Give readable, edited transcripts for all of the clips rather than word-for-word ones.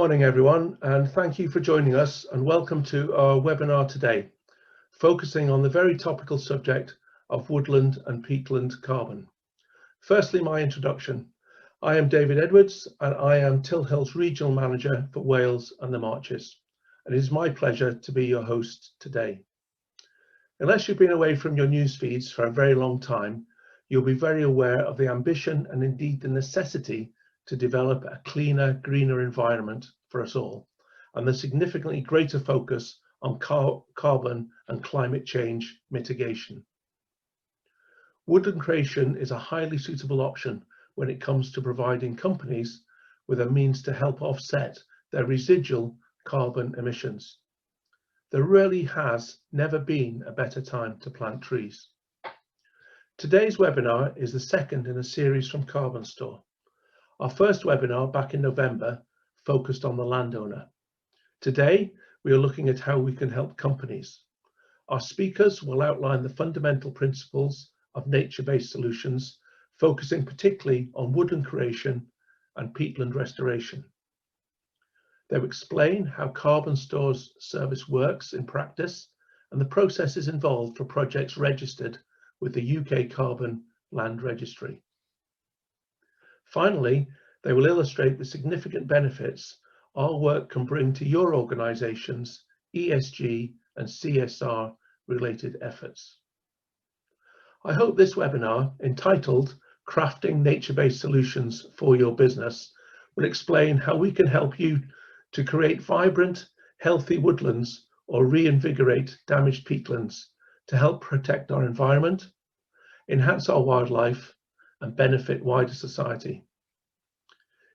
morning, everyone, and thank you for joining us, and welcome to our webinar today, focusing on the very topical subject of woodland and peatland carbon. Firstly, my introduction. I am David Edwards, and I am Tilhill's Regional Manager for Wales and the Marches, and it is my pleasure to be your host today. Unless you've been away from your news feeds for a very long time, you'll be very aware of the ambition and indeed the necessity to develop a cleaner, greener environment for us all, and the significantly greater focus on carbon and climate change mitigation. Woodland creation is a highly suitable option when it comes to providing companies with a means to help offset their residual carbon emissions. There really has never been a better time to plant trees. Today's webinar is the second in a series from CarbonStore. Our first webinar back in November focused on the landowner. Today, we are looking at how we can help companies. Our speakers will outline the fundamental principles of nature-based solutions, focusing particularly on woodland creation and peatland restoration. They'll explain how CarbonStore's service works in practice and the processes involved for projects registered with the UK Carbon Land Registry. Finally, they will illustrate the significant benefits our work can bring to your organisation's ESG and CSR-related efforts. I hope this webinar, entitled Crafting Nature-Based Solutions for Your Business, will explain how we can help you to create vibrant, healthy woodlands or reinvigorate damaged peatlands to help protect our environment, enhance our wildlife, and benefit wider society.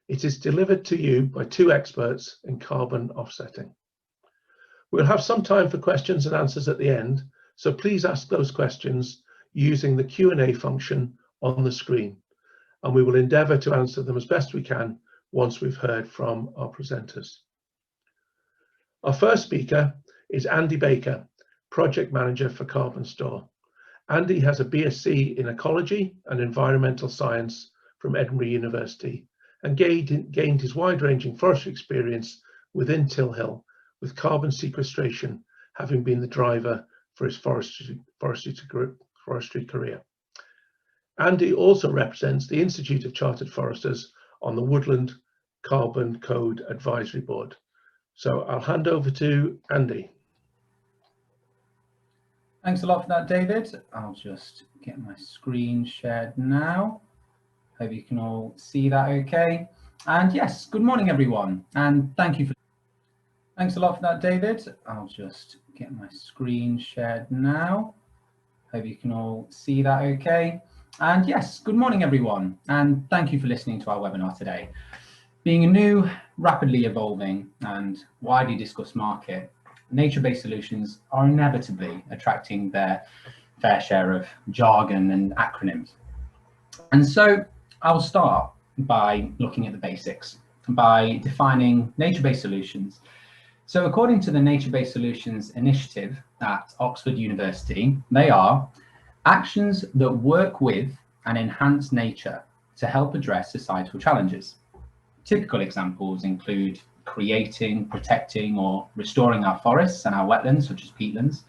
It is delivered to you by two experts in carbon offsetting. We'll have some time for questions and answers at the end, so please ask those questions using the Q&A function on the screen, and we will endeavour to answer them as best we can once we've heard from our presenters. Our first speaker is Andy Baker, Project Manager for CarbonStore. Andy has a BSc in Ecology and Environmental Science from Edinburgh University and gained his wide-ranging forestry experience within Tilhill, with carbon sequestration having been the driver for his forestry career. Andy also represents the Institute of Chartered Foresters on the Woodland Carbon Code Advisory Board. So I'll hand over to Andy. Thanks a lot for that, David. I'll just get my screen shared now. Hope you can all see that okay. And yes, good morning, everyone. And thank you for... Thanks a lot for that, David. I'll just get my screen shared now. Hope you can all see that okay. And yes, good morning, everyone. And thank you for listening to our webinar today. Being a new, rapidly evolving and widely discussed market, nature-based solutions are inevitably attracting their fair share of jargon and acronyms. And so I'll start by looking at the basics, by defining nature-based solutions. So according to the Nature-Based Solutions Initiative at Oxford University, they are actions that work with and enhance nature to help address societal challenges. Typical examples include creating, protecting, or restoring our forests and our wetlands, such as peatlands.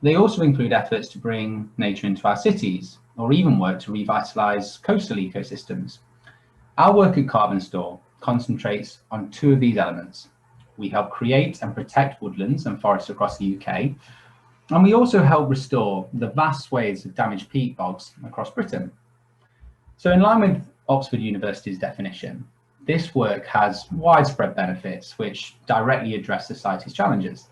They also include efforts to bring nature into our cities, or even work to revitalise coastal ecosystems. Our work at CarbonStore concentrates on two of these elements. We help create and protect woodlands and forests across the UK, and we also help restore the vast swathes of damaged peat bogs across Britain. So in line with Oxford University's definition, this work has widespread benefits which directly address society's challenges.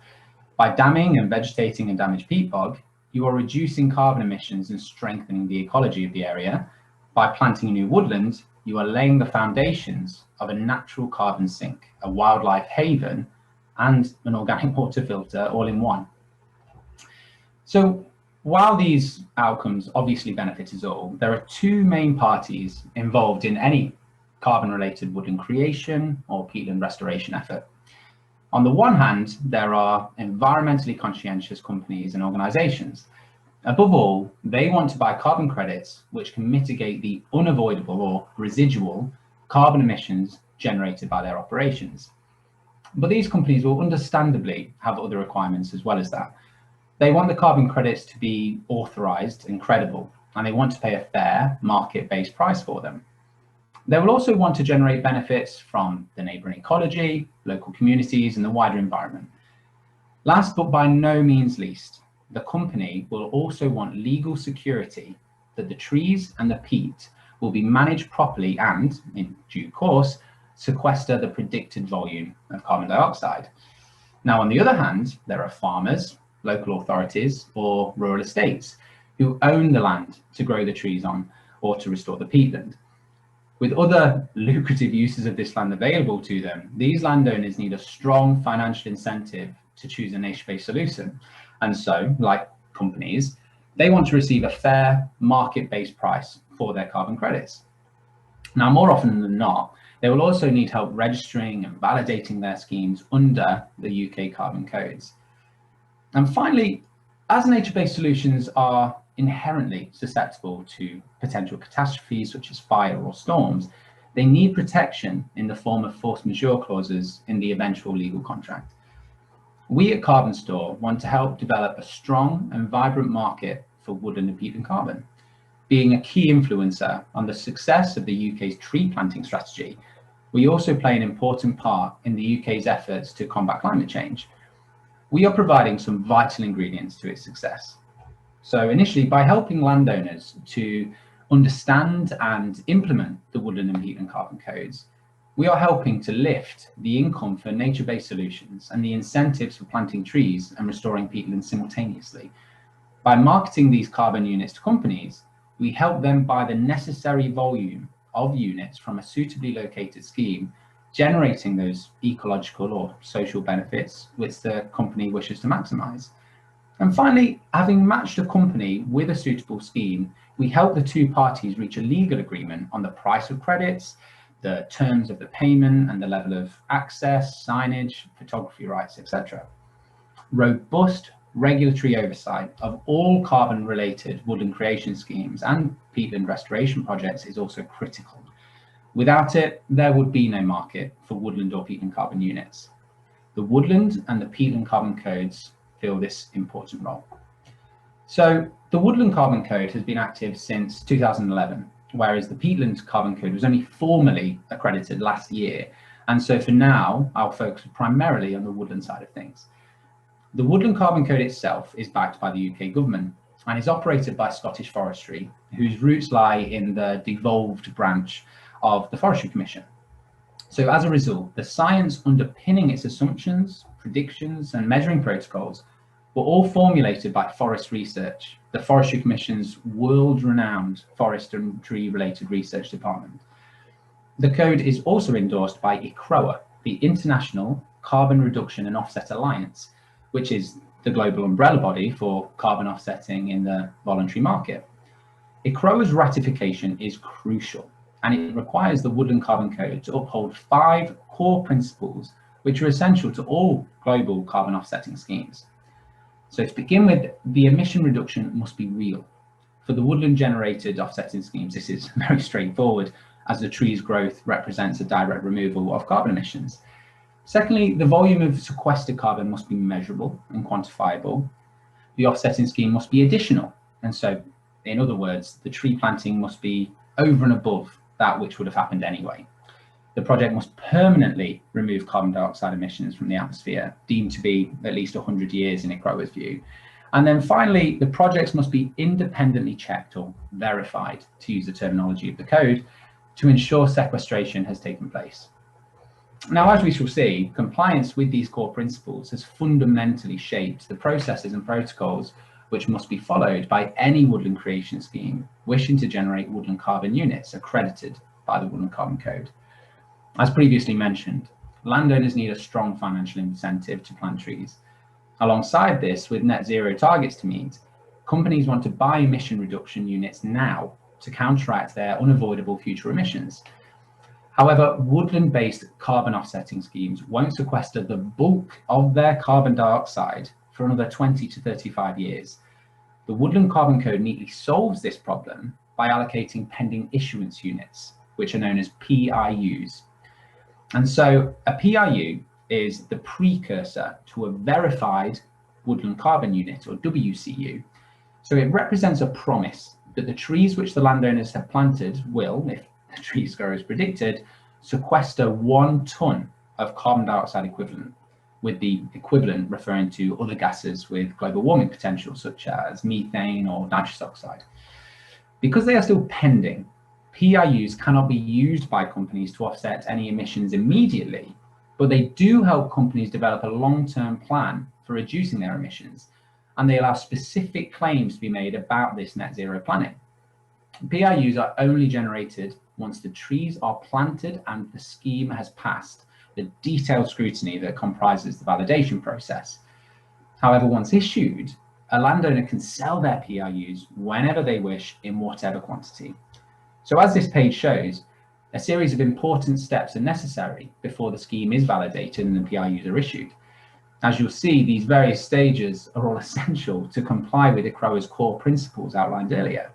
By damming and vegetating a damaged peat bog, you are reducing carbon emissions and strengthening the ecology of the area. By planting a new woodland, you are laying the foundations of a natural carbon sink, a wildlife haven, and an organic water filter all in one. So while these outcomes obviously benefit us all, there are two main parties involved in any carbon-related woodland creation or peatland restoration effort. On the one hand, there are environmentally conscientious companies and organisations. Above all, they want to buy carbon credits which can mitigate the unavoidable or residual carbon emissions generated by their operations. But these companies will understandably have other requirements as well as that. They want the carbon credits to be authorised and credible, and they want to pay a fair market-based price for them. They will also want to generate benefits from the neighbouring ecology, local communities, and the wider environment. Last but by no means least, the company will also want legal security that the trees and the peat will be managed properly and, in due course, sequester the predicted volume of carbon dioxide. Now, on the other hand, there are farmers, local authorities, or rural estates who own the land to grow the trees on or to restore the peatland. With other lucrative uses of this land available to them, these landowners need a strong financial incentive to choose a nature-based solution. And so, like companies, they want to receive a fair market-based price for their carbon credits. Now, more often than not, they will also need help registering and validating their schemes under the UK carbon codes. And finally, as nature-based solutions are inherently susceptible to potential catastrophes such as fire or storms, they need protection in the form of force majeure clauses in the eventual legal contract. We at CarbonStore want to help develop a strong and vibrant market for woodland and peatland carbon. Being a key influencer on the success of the UK's tree planting strategy, we also play an important part in the UK's efforts to combat climate change. We are providing some vital ingredients to its success. So initially, by helping landowners to understand and implement the woodland and peatland carbon codes, we are helping to lift the income for nature-based solutions and the incentives for planting trees and restoring peatland simultaneously. By marketing these carbon units to companies, we help them buy the necessary volume of units from a suitably located scheme, generating those ecological or social benefits which the company wishes to maximise. And finally, having matched a company with a suitable scheme, we help the two parties reach a legal agreement on the price of credits, the terms of the payment and the level of access, signage, photography rights, etc. Robust regulatory oversight of all carbon-related woodland creation schemes and peatland restoration projects is also critical. Without it, there would be no market for woodland or peatland carbon units. The woodland and the peatland carbon codes fill this important role. So the Woodland Carbon Code has been active since 2011, whereas the Peatland Carbon Code was only formally accredited last year. And so for now, I'll focus primarily on the woodland side of things. The Woodland Carbon Code itself is backed by the UK government and is operated by Scottish Forestry, whose roots lie in the devolved branch of the Forestry Commission. So as a result, the science underpinning its assumptions, predictions, and measuring protocols were all formulated by Forest Research, the Forestry Commission's world-renowned forest and tree-related research department. The code is also endorsed by ECROA, the International Carbon Reduction and Offset Alliance, which is the global umbrella body for carbon offsetting in the voluntary market. ECROA's ratification is crucial, and it requires the Woodland Carbon Code to uphold 5 core principles which are essential to all global carbon offsetting schemes. So to begin with, the emission reduction must be real. For the woodland generated offsetting schemes, this is very straightforward, as the tree's growth represents a direct removal of carbon emissions. Secondly, the volume of sequestered carbon must be measurable and quantifiable. The offsetting scheme must be additional. And so, in other words, the tree planting must be over and above that which would have happened anyway. The project must permanently remove carbon dioxide emissions from the atmosphere, deemed to be at least 100 years in ECROA's view. And then finally, the projects must be independently checked or verified, to use the terminology of the code, to ensure sequestration has taken place. Now, as we shall see, compliance with these core principles has fundamentally shaped the processes and protocols which must be followed by any woodland creation scheme wishing to generate woodland carbon units accredited by the Woodland Carbon Code. As previously mentioned, landowners need a strong financial incentive to plant trees. Alongside this, with net zero targets to meet, companies want to buy emission reduction units now to counteract their unavoidable future emissions. However, woodland-based carbon offsetting schemes won't sequester the bulk of their carbon dioxide for another 20 to 35 years. The Woodland Carbon Code neatly solves this problem by allocating pending issuance units, which are known as PIUs. And so a PIU is the precursor to a verified woodland carbon unit, or WCU. So it represents a promise that the trees which the landowners have planted will, if the trees grow as predicted, sequester 1 tonne of carbon dioxide equivalent, with the equivalent referring to other gases with global warming potential, such as methane or nitrous oxide. Because they are still pending, PIUs cannot be used by companies to offset any emissions immediately, but they do help companies develop a long-term plan for reducing their emissions, and they allow specific claims to be made about this net zero planning. PIUs are only generated once the trees are planted and the scheme has passed the detailed scrutiny that comprises the validation process. However, once issued, a landowner can sell their PIUs whenever they wish in whatever quantity. So as this page shows, a series of important steps are necessary before the scheme is validated and the PIUs are issued. As you'll see, these various stages are all essential to comply with ICROA's core principles outlined earlier.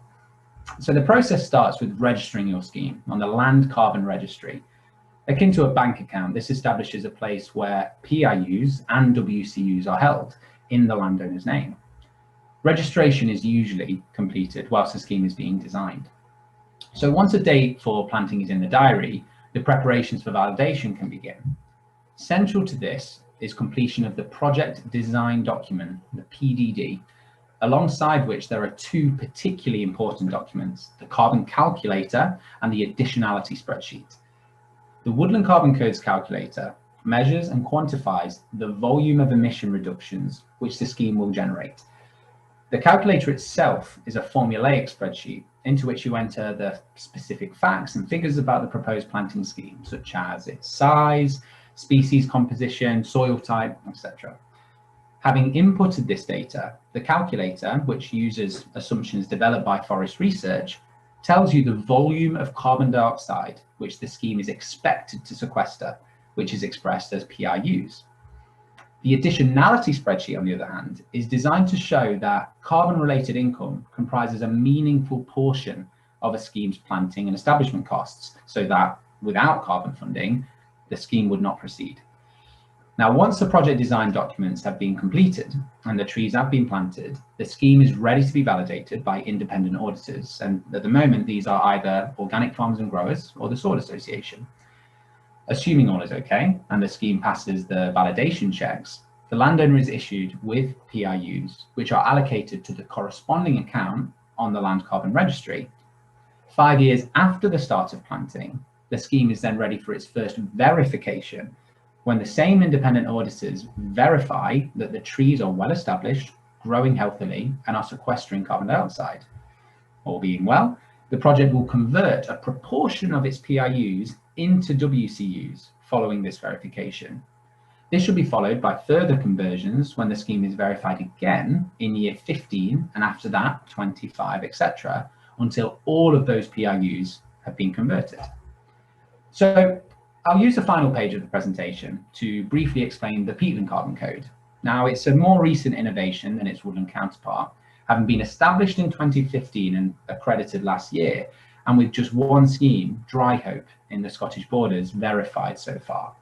So the process starts with registering your scheme on the Land Carbon Registry. Akin to a bank account, this establishes a place where PIUs and WCUs are held in the landowner's name. Registration is usually completed whilst the scheme is being designed. So once a date for planting is in the diary, the preparations for validation can begin. Central to this is completion of the project design document, the PDD, alongside which there are two particularly important documents, the carbon calculator and the additionality spreadsheet. The Woodland Carbon Codes calculator measures and quantifies the volume of emission reductions which the scheme will generate. The calculator itself is a formulaic spreadsheet into which you enter the specific facts and figures about the proposed planting scheme, such as its size, species composition, soil type, etc. Having inputted this data, the calculator, which uses assumptions developed by Forest Research, tells you the volume of carbon dioxide which the scheme is expected to sequester, which is expressed as PIUs. The additionality spreadsheet, on the other hand, is designed to show that carbon-related income comprises a meaningful portion of a scheme's planting and establishment costs, so that without carbon funding, the scheme would not proceed. Now, once the project design documents have been completed and the trees have been planted, the scheme is ready to be validated by independent auditors. And at the moment, these are either Organic Farmers and Growers or the Soil Association. Assuming all is okay and the scheme passes the validation checks, the landowner is issued with PIUs, which are allocated to the corresponding account on the Land Carbon Registry. 5 years after the start of planting, the scheme is then ready for its first verification, when the same independent auditors verify that the trees are well established, growing healthily, and are sequestering carbon dioxide. All being well, the project will convert a proportion of its PIUs into WCUs following this verification. This should be followed by further conversions when the scheme is verified again in year 15, and after that 25, etc., until all of those PIUs have been converted. So I'll use the final page of the presentation to briefly explain the Peatland Carbon Code. Now, it's a more recent innovation than its Woodland counterpart, having been established in 2015 and accredited last year, and with just one scheme, Dry Hope, in the Scottish Borders, verified so far.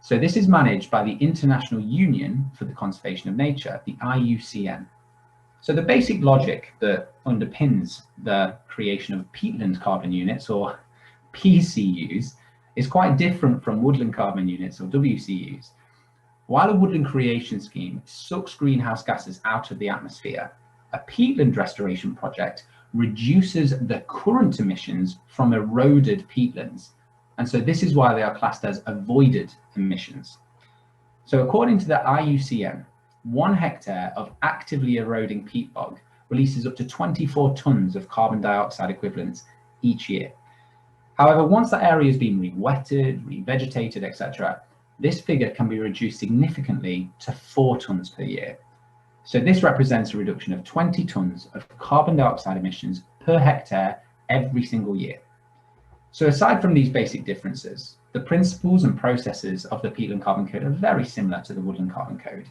So this is managed by the International Union for the Conservation of Nature, the IUCN. So the basic logic that underpins the creation of peatland carbon units, or PCUs, is quite different from woodland carbon units, or WCUs. While a woodland creation scheme sucks greenhouse gases out of the atmosphere, a peatland restoration project reduces the current emissions from eroded peatlands. And so this is why they are classed as avoided emissions. So according to the IUCN, 1 hectare of actively eroding peat bog releases up to 24 tonnes of carbon dioxide equivalents each year. However, once that area has been re-wetted, revegetated, etc., this figure can be reduced significantly to 4 tonnes per year. So this represents a reduction of 20 tonnes of carbon dioxide emissions per hectare every single year. So aside from these basic differences, the principles and processes of the Peatland Carbon Code are very similar to the Woodland Carbon Code.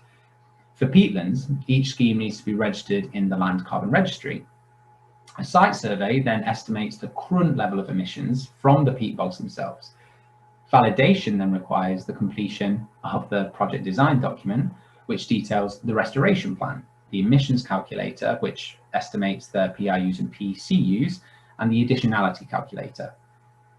For peatlands, each scheme needs to be registered in the Land Carbon Registry. A site survey then estimates the current level of emissions from the peat bogs themselves. Validation then requires the completion of the project design document, which details the restoration plan, the emissions calculator, which estimates the PIUs and PCUs, and the additionality calculator.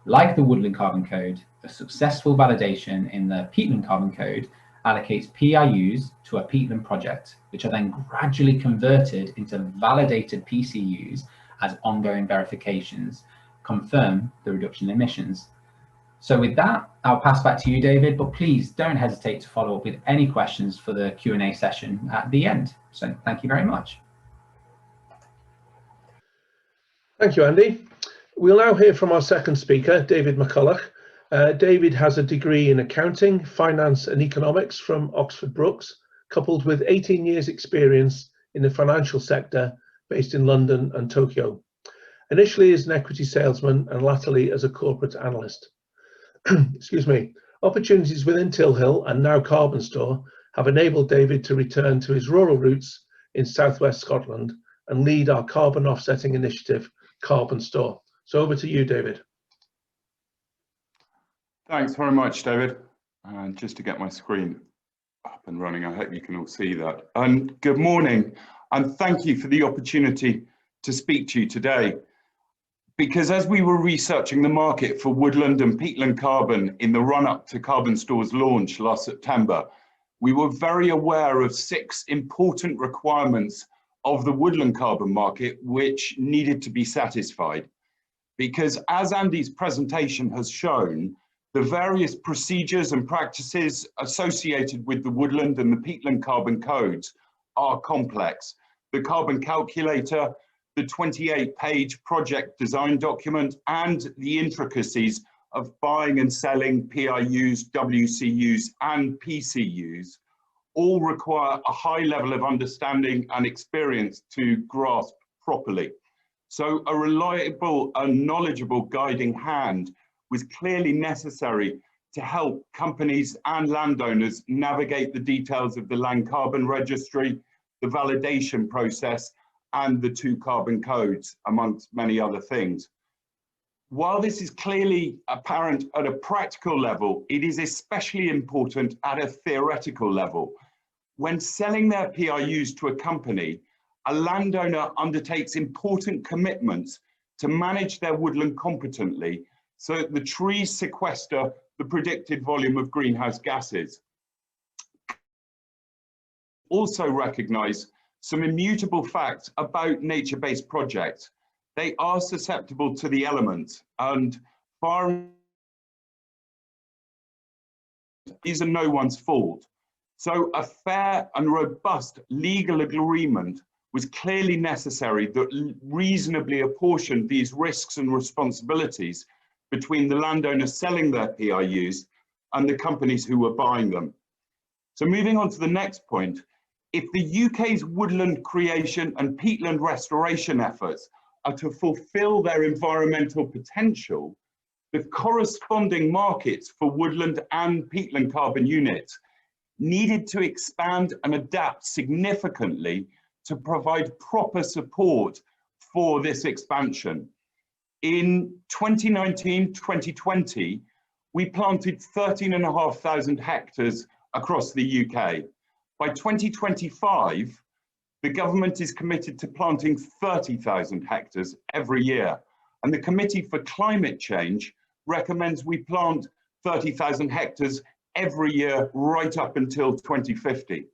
Like the Woodland Carbon Code, a successful validation in the Peatland Carbon Code allocates PIUs to a peatland project, which are then gradually converted into validated PCUs as ongoing verifications confirm the reduction in emissions. So with that, I'll pass back to you, David, but please don't hesitate to follow up with any questions for the Q&A session at the end. So thank you very much. Thank you, Andy. We'll now hear from our second speaker, David McCulloch. David has a degree in accounting, finance and economics from Oxford Brookes, coupled with 18 years experience in the financial sector based in London and Tokyo. Initially as an equity salesman and latterly as a corporate analyst. Excuse me. Opportunities within Tilhill and now CarbonStore have enabled David to return to his rural roots in southwest Scotland and lead our carbon offsetting initiative, CarbonStore. So over to you, David. Thanks very much, David. Just to get my screen up and running, I hope you can all see that. And good morning, and thank you for the opportunity to speak to you today. Because as we were researching the market for woodland and peatland carbon in the run-up to CarbonStore's launch last September, we were very aware of 6 important requirements of the woodland carbon market which needed to be satisfied. Because as Andy's presentation has shown, the various procedures and practices associated with the woodland and the peatland carbon codes are complex. The carbon calculator, the 28-page project design document, and the intricacies of buying and selling PIUs, WCUs, and PCUs all require a high level of understanding and experience to grasp properly. So a reliable and knowledgeable guiding hand was clearly necessary to help companies and landowners navigate the details of the Land Carbon Registry, the validation process, and the 2 carbon codes, amongst many other things. While this is clearly apparent at a practical level, it is especially important at a theoretical level. When selling their PIUs to a company, a landowner undertakes important commitments to manage their woodland competently so that the trees sequester the predicted volume of greenhouse gases. Also recognise some immutable facts about nature-based projects. They are susceptible to the elements, and these are no one's fault. So a fair and robust legal agreement was clearly necessary that reasonably apportioned these risks and responsibilities between the landowners selling their PIUs and the companies who were buying them. So moving on to the next point, if the UK's woodland creation and peatland restoration efforts are to fulfil their environmental potential, the corresponding markets for woodland and peatland carbon units needed to expand and adapt significantly to provide proper support for this expansion. In 2019-2020, we planted 13,500 hectares across the UK. By 2025, the government is committed to planting 30,000 hectares every year, and the Committee for Climate Change recommends we plant 30,000 hectares every year right up until 2050.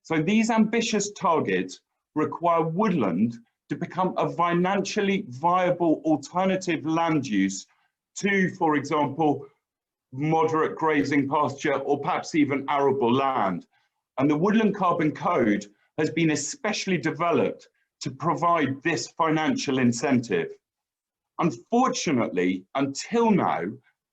So these ambitious targets require woodland to become a financially viable alternative land use to, for example, moderate grazing pasture or perhaps even arable land. And the Woodland Carbon Code has been especially developed to provide this financial incentive. Unfortunately, until now,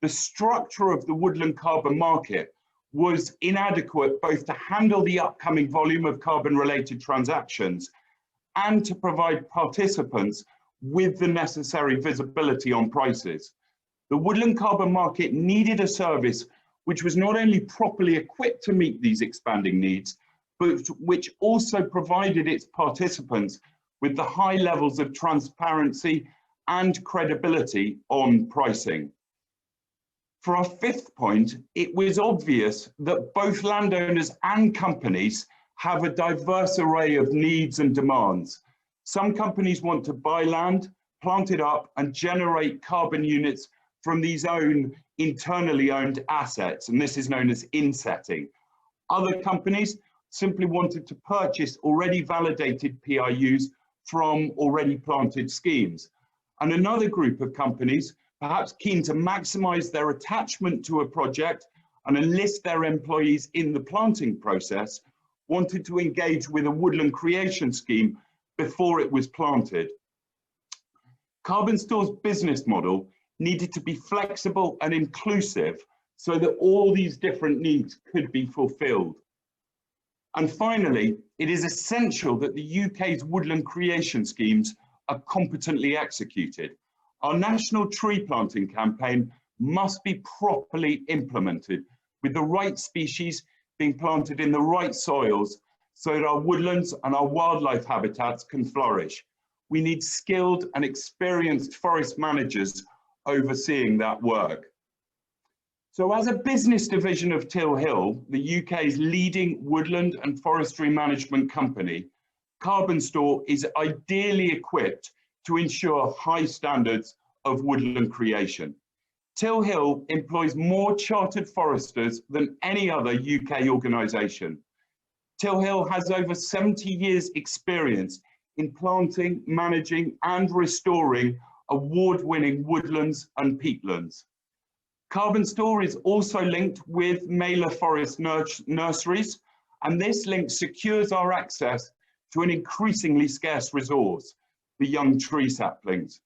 the structure of the woodland carbon market was inadequate both to handle the upcoming volume of carbon-related transactions and to provide participants with the necessary visibility on prices. The woodland carbon market needed a service which was not only properly equipped to meet these expanding needs, but which also provided its participants with the high levels of transparency and credibility on pricing. For our fifth point, it was obvious that both landowners and companies have a diverse array of needs and demands. Some companies want to buy land, plant it up, and generate carbon units from these own internally owned assets, and this is known as insetting. Other companies simply wanted to purchase already validated PRUs from already planted schemes. And another group of companies, perhaps keen to maximize their attachment to a project and enlist their employees in the planting process, wanted to engage with a woodland creation scheme before it was planted. CarbonStore's business model needed to be flexible and inclusive so that all these different needs could be fulfilled. And finally, it is essential that the UK's woodland creation schemes are competently executed. Our national tree planting campaign must be properly implemented, with the right species being planted in the right soils so that our woodlands and our wildlife habitats can flourish. We need skilled and experienced forest managers overseeing that work. So as a business division of Tilhill, the UK's leading woodland and forestry management company, CarbonStore is ideally equipped to ensure high standards of woodland creation. Tilhill employs more chartered foresters than any other UK organisation. Tilhill has over 70 years' experience in planting, managing and restoring award-winning woodlands and peatlands. CarbonStore is also linked with Mailer Forest nurseries, and this link secures our access to an increasingly scarce resource, the young tree saplings.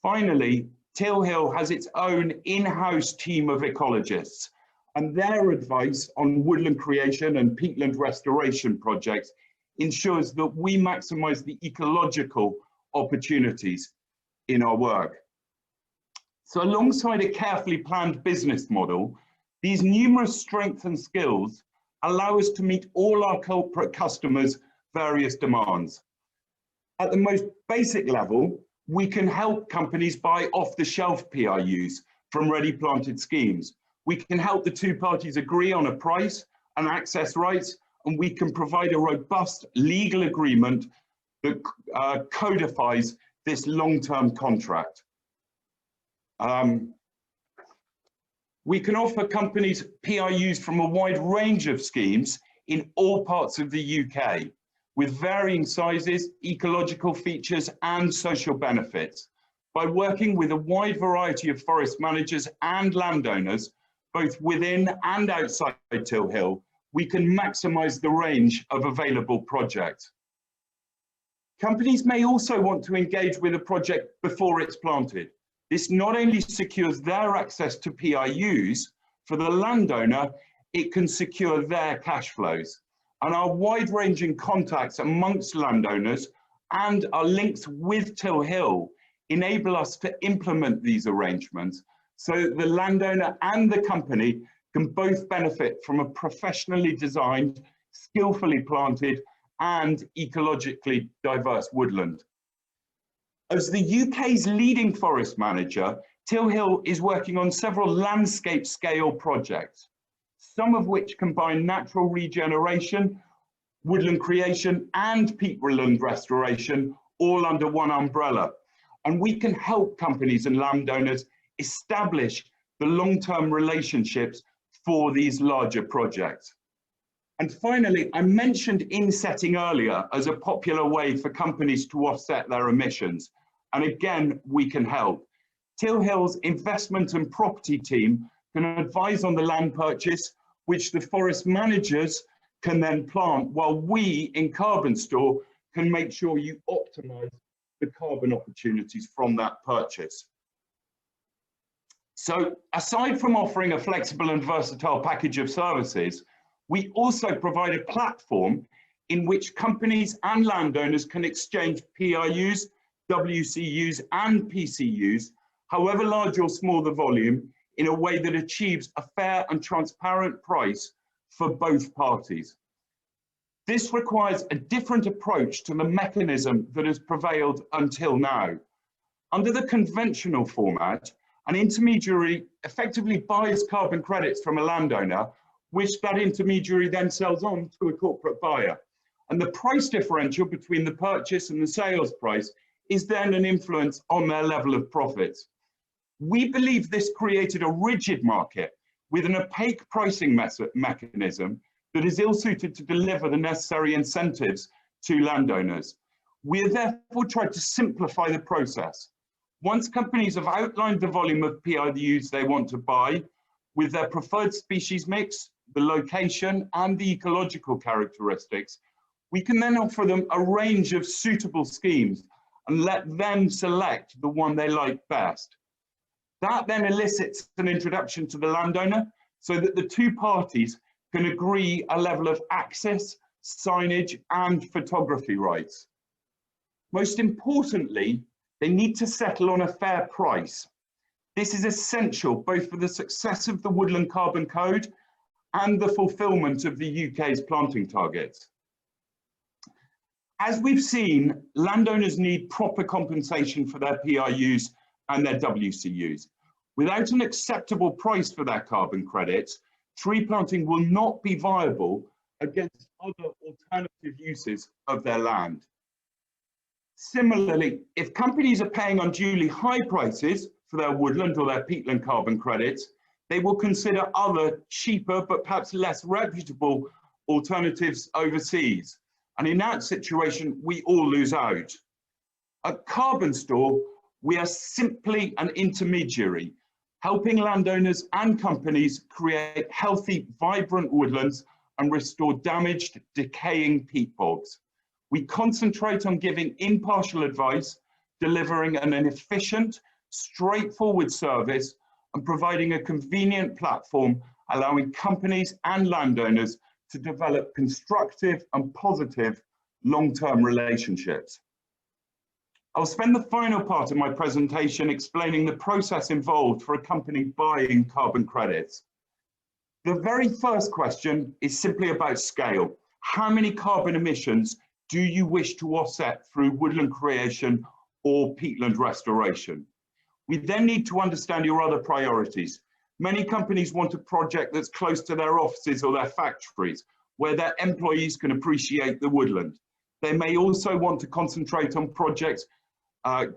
Finally, Tilhill has its own in-house team of ecologists, and their advice on woodland creation and peatland restoration projects ensures that we maximise the ecological opportunities in our work. So alongside a carefully planned business model, these numerous strengths and skills allow us to meet all our corporate customers' various demands. At the most basic level, we can help companies buy off-the-shelf PRUs from ready planted schemes. We can help the two parties agree on a price and access rights, and we can provide a robust legal agreement that codifies this long-term contract. We can offer companies PRUs from a wide range of schemes in all parts of the UK, with varying sizes, ecological features and social benefits. By working with a wide variety of forest managers and landowners, both within and outside Tilhill, we can maximise the range of available projects. Companies may also want to engage with a project before it's planted. This not only secures their access to PRUs, for the landowner, it can secure their cash flows. And our wide-ranging contacts amongst landowners and our links with Tilhill enable us to implement these arrangements so that the landowner and the company can both benefit from a professionally designed, skillfully planted and ecologically diverse woodland. As the UK's leading forest manager, Tilhill is working on several landscape scale projects, some of which combine natural regeneration, woodland creation and peatland restoration all under one umbrella. And we can help companies and landowners establish the long-term relationships for these larger projects. And finally, I mentioned insetting earlier as a popular way for companies to offset their emissions. And again, we can help. Tilhill's investment and property team can advise on the land purchase, which the forest managers can then plant, while we in CarbonStore can make sure you optimise the carbon opportunities from that purchase. So aside from offering a flexible and versatile package of services, we also provide a platform in which companies and landowners can exchange PRUs, WCUs and PCUs, however large or small the volume, in a way that achieves a fair and transparent price for both parties. This requires a different approach to the mechanism that has prevailed until now. Under the conventional format, An intermediary effectively buys carbon credits from a landowner, which that intermediary then sells on to a corporate buyer. And the price differential between the purchase and the sales price is then an influence on their level of profits. We believe this created a rigid market with an opaque pricing mechanism that is ill-suited to deliver the necessary incentives to landowners. We have therefore tried to simplify the process. Once companies have outlined the volume of PIUs they want to buy, with their preferred species mix, the location, and the ecological characteristics, we can then offer them a range of suitable schemes and let them select the one they like best. That then elicits an introduction to the landowner so that the two parties can agree a level of access, signage, and photography rights. Most importantly, they need to settle on a fair price. This is essential both for the success of the Woodland Carbon Code and the fulfilment of the UK's planting targets. As we've seen, landowners need proper compensation for their PIUs and their WCUs. Without an acceptable price for their carbon credits, tree planting will not be viable against other alternative uses of their land. Similarly, if companies are paying unduly high prices for their woodland or their peatland carbon credits, they will consider other cheaper but perhaps less reputable alternatives overseas. And in that situation, we all lose out. At CarbonStore, we are simply an intermediary, helping landowners and companies create healthy, vibrant woodlands and restore damaged, decaying peat bogs. We concentrate on giving impartial advice, delivering an efficient, straightforward service, and providing a convenient platform, allowing companies and landowners to develop constructive and positive long-term relationships. I'll spend the final part of my presentation explaining the process involved for a company buying carbon credits. The very first question is simply about scale. How many carbon emissions do you wish to offset through woodland creation or peatland restoration? We then need to understand your other priorities. Many companies want a project that's close to their offices or their factories, where their employees can appreciate the woodland. They may also want to concentrate on projects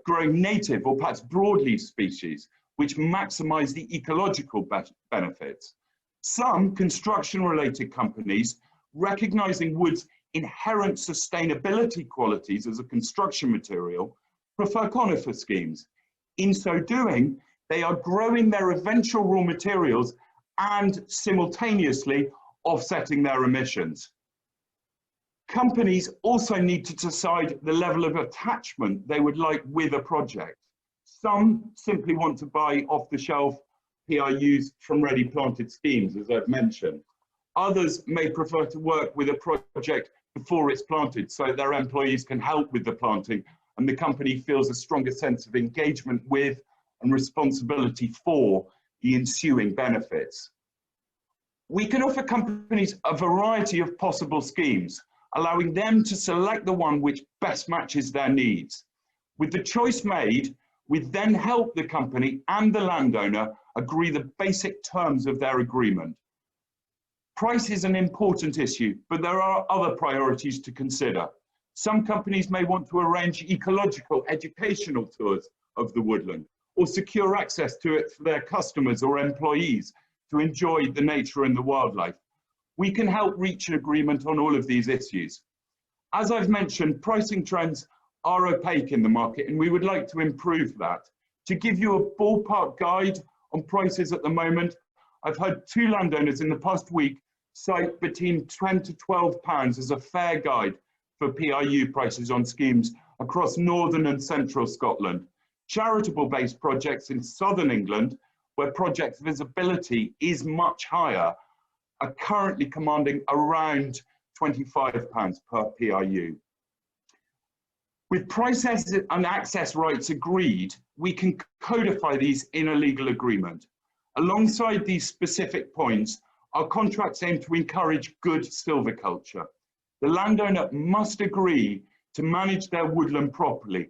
growing native or perhaps broadleaf species, which maximize the ecological benefits. Some construction-related companies, recognizing wood's inherent sustainability qualities as a construction material, prefer conifer schemes. In so doing, they are growing their eventual raw materials and simultaneously offsetting their emissions. Companies also need to decide the level of attachment they would like with a project. Some simply want to buy off-the-shelf PIUs from ready planted schemes, as I've mentioned. Others may prefer to work with a project before it's planted so their employees can help with the planting and the company feels a stronger sense of engagement with and responsibility for the ensuing benefits. We can offer companies a variety of possible schemes, allowing them to select the one which best matches their needs. With the choice made, we then help the company and the landowner agree the basic terms of their agreement. Price is an important issue, but there are other priorities to consider. Some companies may want to arrange ecological educational tours of the woodland or secure access to it for their customers or employees to enjoy the nature and the wildlife. We can help reach an agreement on all of these issues. As I've mentioned, pricing trends are opaque in the market and we would like to improve that. To give you a ballpark guide on prices at the moment, I've heard 2 landowners in the past week cite between £10 to £12 as a fair guide for PIU prices on schemes across northern and central Scotland. Charitable-based projects in southern England, where project visibility is much higher, are currently commanding around £25 per PIU. With prices and access rights agreed, we can codify these in a legal agreement. Alongside these specific points, our contracts aim to encourage good silviculture. The landowner must agree to manage their woodland properly,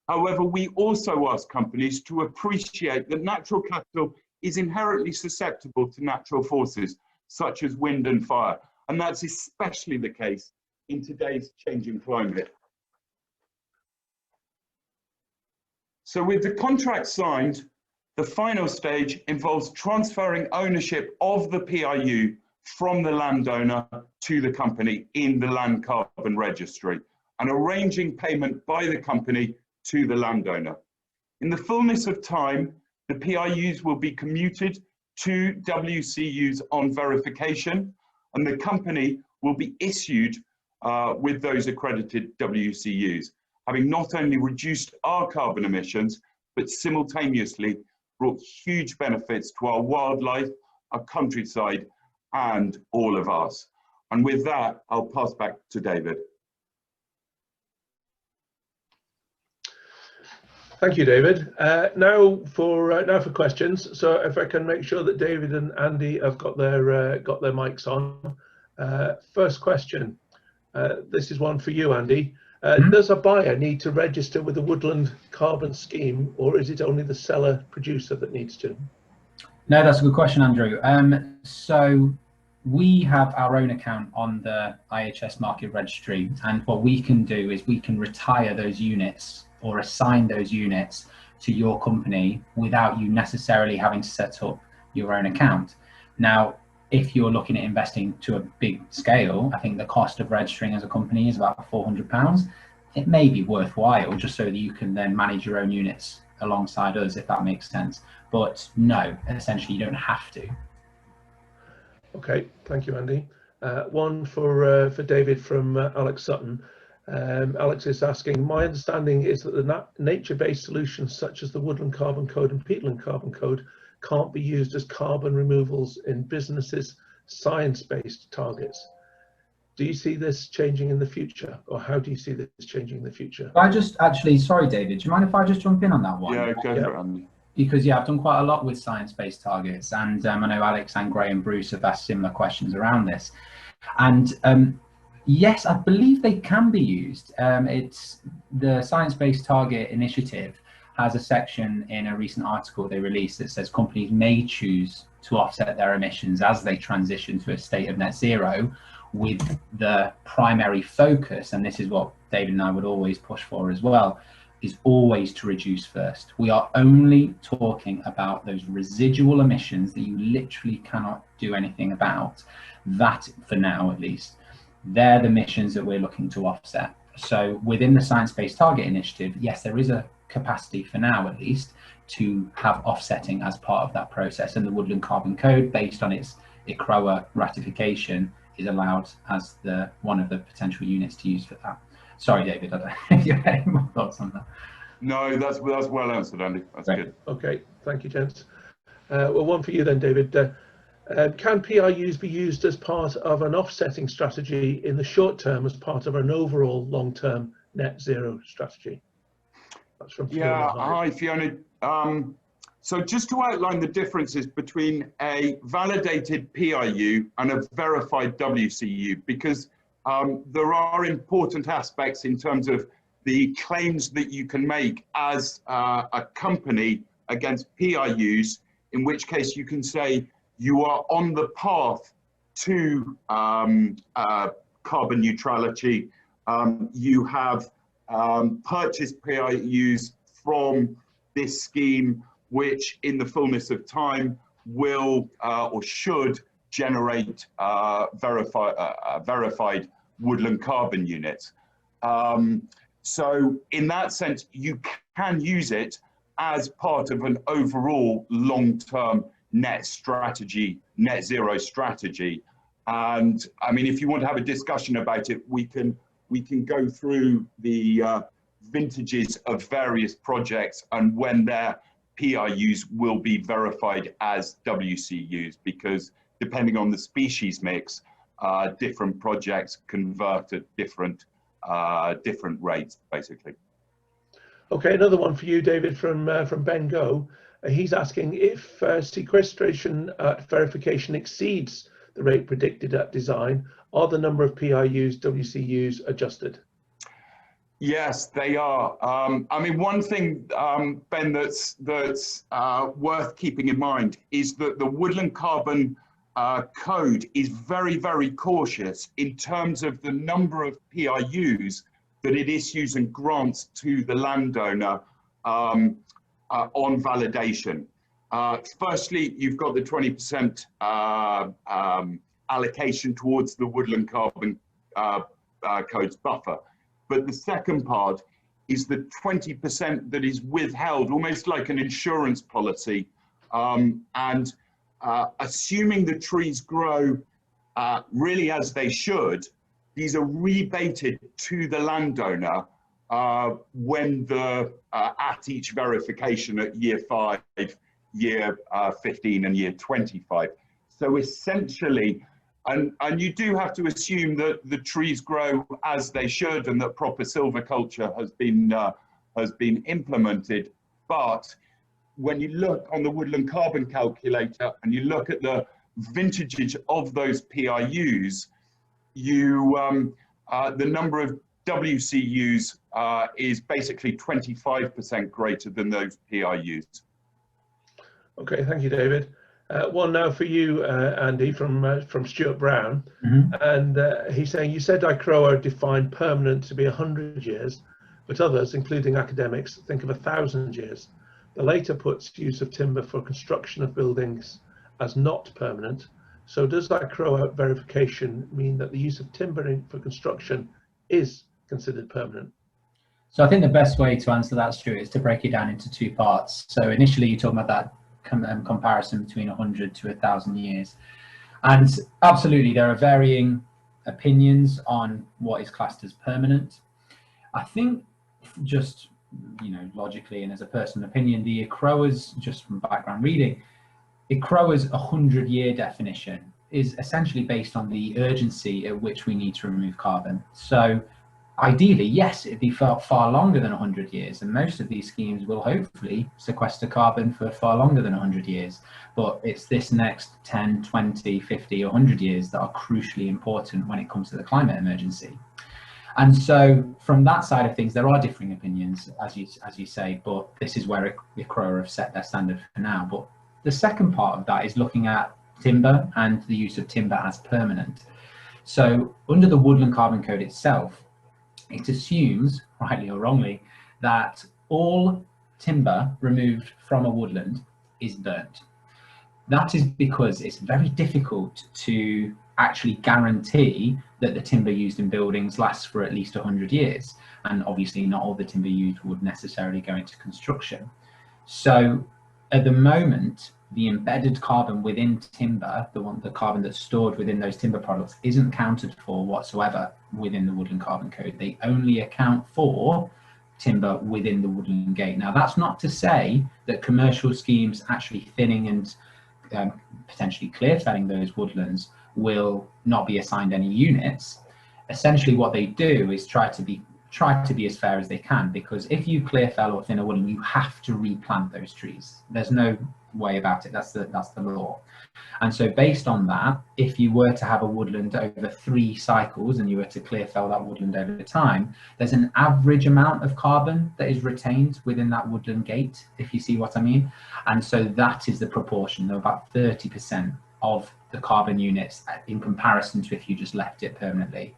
However, we also ask companies to appreciate that natural capital is inherently susceptible to natural forces such as wind and fire, and that's especially the case in today's changing climate. So with the contract signed, the final stage involves transferring ownership of the PRU from the landowner to the company in the Land Carbon Registry and arranging payment by the company to the landowner. In the fullness of time, the PRUs will be commuted to WCUs on verification, and the company will be issued with those accredited WCUs, having not only reduced our carbon emissions, but simultaneously brought huge benefits to our wildlife, our countryside, and all of us. And with that, I'll pass back to David. Thank you, David. Now for questions. So if I can make sure that David and Andy have got their mics on. First question. This is one for you, Andy. Does a buyer need to register with the Woodland Carbon Scheme, or is it only the seller producer that needs to? No, that's a good question, Andrew. So we have our own account on the IHS Market Registry, and what we can do is we can retire those units or assign those units to your company without you necessarily having to set up your own account. Now, if you're looking at investing to a big scale, I think the cost of registering as a company is about £400. It may be worthwhile just so that you can then manage your own units alongside us, if that makes sense. But no, essentially you don't have to. Okay, thank you, Andy. One for David from Alex Sutton. Alex is asking, my understanding is that the nature-based solutions such as the Woodland Carbon Code and Peatland Carbon Code can't be used as carbon removals in businesses' science-based targets. Do you see this changing in the future, or how do you see this changing in the future? I just actually, sorry, David, do you mind if I just jump in on that one? Yeah, go for it, Andy. Because yeah, I've done quite a lot with science-based targets, and I know Alex and Gray and Bruce have asked similar questions around this. And yes, I believe they can be used. It's the Science-Based Target Initiative has a section in a recent article they released that says companies may choose to offset their emissions as they transition to a state of net zero, with the primary focus, and this is what David and I would always push for as well, is always to reduce first. We are only talking about those residual emissions that you literally cannot do anything about. That, for now at least, they're the emissions that we're looking to offset. So within the Science-Based Target Initiative, yes, there is a capacity for now at least to have offsetting as part of that process, and the Woodland Carbon Code, based on its ICROA ratification, is allowed as one of the potential units to use for that. Sorry, David, I don't know if you have any more thoughts on that. No, that's well answered, Andy. That's Great. good. Okay, thank you, gents. Well, one for you then, David. Can PRUs be used as part of an offsetting strategy in the short term as part of an overall long-term net zero strategy? That's from Fiona. Yeah, hi, Fiona. So just to outline the differences between a validated PRU and a verified WCU, because there are important aspects in terms of the claims that you can make as a company against PRUs, in which case you can say you are on the path to carbon neutrality. You have purchased PRUs from this scheme, which in the fullness of time will or should generate verified woodland carbon units. So in that sense, you can use it as part of an overall long-term net zero strategy. And I mean, if you want to have a discussion about it, we can go through the vintages of various projects and when their PRUs will be verified as WCUs, because depending on the species mix, different projects convert at different rates, basically. Okay, another one for you, David, from Ben Go. He's asking if sequestration at verification exceeds the rate predicted at design, are the number of PRUs, WCUs adjusted? Yes, they are. I mean, one thing, Ben, that's worth keeping in mind is that the Woodland Carbon Code is very, very cautious in terms of the number of PIUs that it issues and grants to the landowner on validation. Firstly, you've got the 20% allocation towards the Woodland Carbon Code's buffer. But the second part is the 20% that is withheld, almost like an insurance policy. Assuming the trees grow really as they should, these are rebated to the landowner when at each verification at year 5, year 15 and year 25. So essentially, and you do have to assume that the trees grow as they should and that proper silviculture has been implemented. But when you look on the Woodland Carbon Calculator and you look at the vintages of those PIUs, the number of WCUs is basically 25% greater than those PIUs. Okay, thank you, David. One now for you, Andy, from Stuart Brown. And he's saying, you said ICROA defined permanent to be 100 years, but others, including academics, think of 1,000 years. The later puts use of timber for construction of buildings as not permanent. So does ICROA verification mean that the use of timber for construction is considered permanent? So I think the best way to answer that, Stuart, is to break it down into two parts. So initially you're talking about that comparison between 100 to 1,000 years. And absolutely, there are varying opinions on what is classed as permanent. I think just, logically and as a personal opinion, the ICROA's, just from background reading, ICROA's 100-year definition is essentially based on the urgency at which we need to remove carbon. So ideally, yes, it'd be far longer than 100 years, and most of these schemes will hopefully sequester carbon for far longer than 100 years. But it's this next 10, 20, 50, or 100 years that are crucially important when it comes to the climate emergency. And so from that side of things, there are differing opinions, as you say, but this is where ICROA have set their standard for now. But the second part of that is looking at timber and the use of timber as permanent. So under the Woodland Carbon Code itself, it assumes, rightly or wrongly, that all timber removed from a woodland is burnt. That is because it's very difficult to actually guarantee that the timber used in buildings lasts for at least 100 years. And obviously not all the timber used would necessarily go into construction. So at the moment, the embedded carbon within timber, the carbon that's stored within those timber products, isn't accounted for whatsoever within the Woodland Carbon Code. They only account for timber within the woodland gate. Now, that's not to say that commercial schemes actually thinning and potentially clear felling those woodlands will not be assigned any units. Essentially, what they do is try to be as fair as they can, because if you clear fell or thin a woodland, you have to replant those trees. There's no way about it. That's the law. And so based on that, if you were to have a woodland over 3 cycles and you were to clear fell that woodland over time, there's an average amount of carbon that is retained within that woodland gate, if you see what I mean. And so that is the proportion of about 30% of the carbon units in comparison to if you just left it permanently.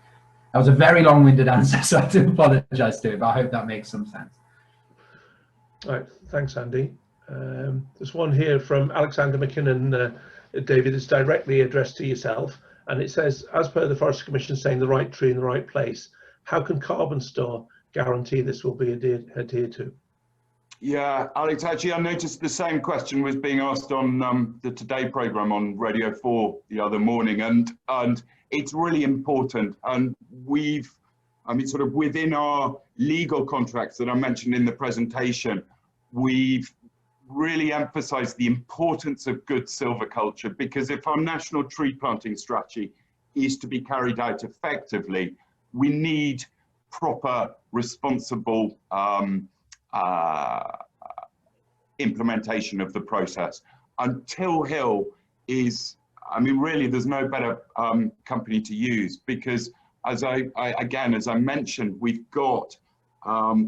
That was a very long-winded answer, so I do apologise to it, but I hope that makes some sense. All right, thanks, Andy. There's one here from Alexander McKinnon, David. It's directly addressed to yourself, and it says, as per the Forestry Commission saying the right tree in the right place, how can CarbonStore guarantee this will be adhered to? Yeah, Alex, actually, I noticed the same question was being asked on the Today programme on Radio 4 the other morning, and it's really important. And sort of within our legal contracts that I mentioned in the presentation, we've really emphasised the importance of good silviculture, because if our national tree planting strategy is to be carried out effectively, we need proper, responsible implementation of the process. And Tilhill is, really, there's no better company to use, because as I mentioned, we've got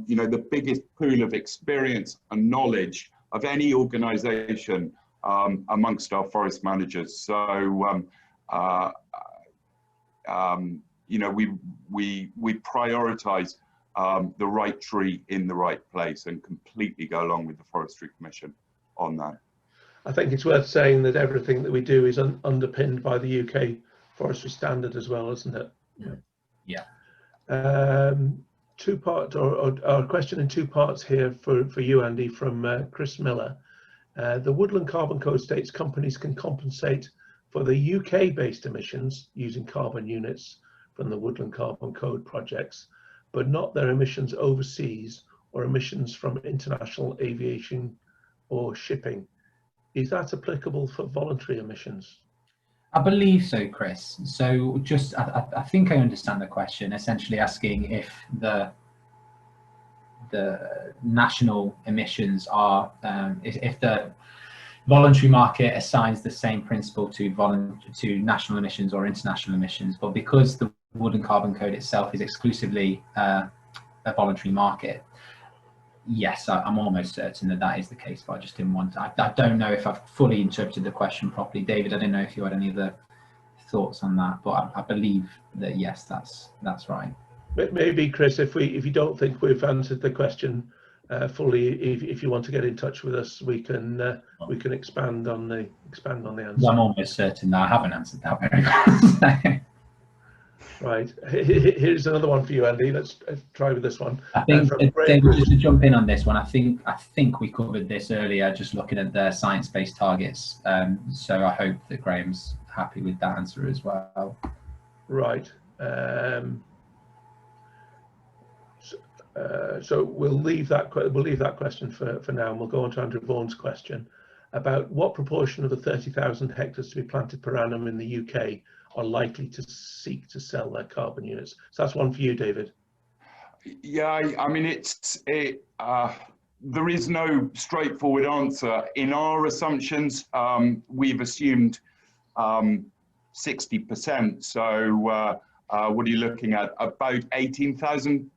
you know, the biggest pool of experience and knowledge of any organisation amongst our forest managers. So, you know, we prioritise the right tree in the right place and completely go along with the Forestry Commission on that. I think it's worth saying that everything that we do is underpinned by the UK Forestry Standard as well, isn't it? Yeah. Two-part or a question in two parts here for you, Andy, from Chris Miller. The Woodland Carbon Code states companies can compensate for the UK-based emissions using carbon units from the Woodland Carbon Code projects, but not their emissions overseas or emissions from international aviation or shipping. Is that applicable for voluntary emissions? I believe so, Chris. So just, I think I understand the question, essentially asking if the national emissions are, if the voluntary market assigns the same principle to national emissions or international emissions, but because the Woodland Carbon Code itself is exclusively a voluntary market, yes, I'm almost certain that that is the case, but I just didn't want to. I don't know if I've fully interpreted the question properly. David, I don't know if you had any other thoughts on that, but I believe that yes, that's right. Maybe, Chris, if you don't think we've answered the question fully, if you want to get in touch with us, we can expand on the answer. I'm almost certain that I haven't answered that very well. Right, here's another one for you, Andy. Let's try with this one. I think, David, just to jump in on this one, I think we covered this earlier, just looking at the science-based targets. So I hope that Graham's happy with that answer as well. Right. So we'll leave that question for now, and we'll go on to Andrew Vaughan's question about what proportion of the 30,000 hectares to be planted per annum in the UK are likely to seek to sell their carbon units. So that's one for you, David. Yeah, I mean, there is no straightforward answer. In our assumptions, we've assumed 60%. So what are you looking at? About 18,000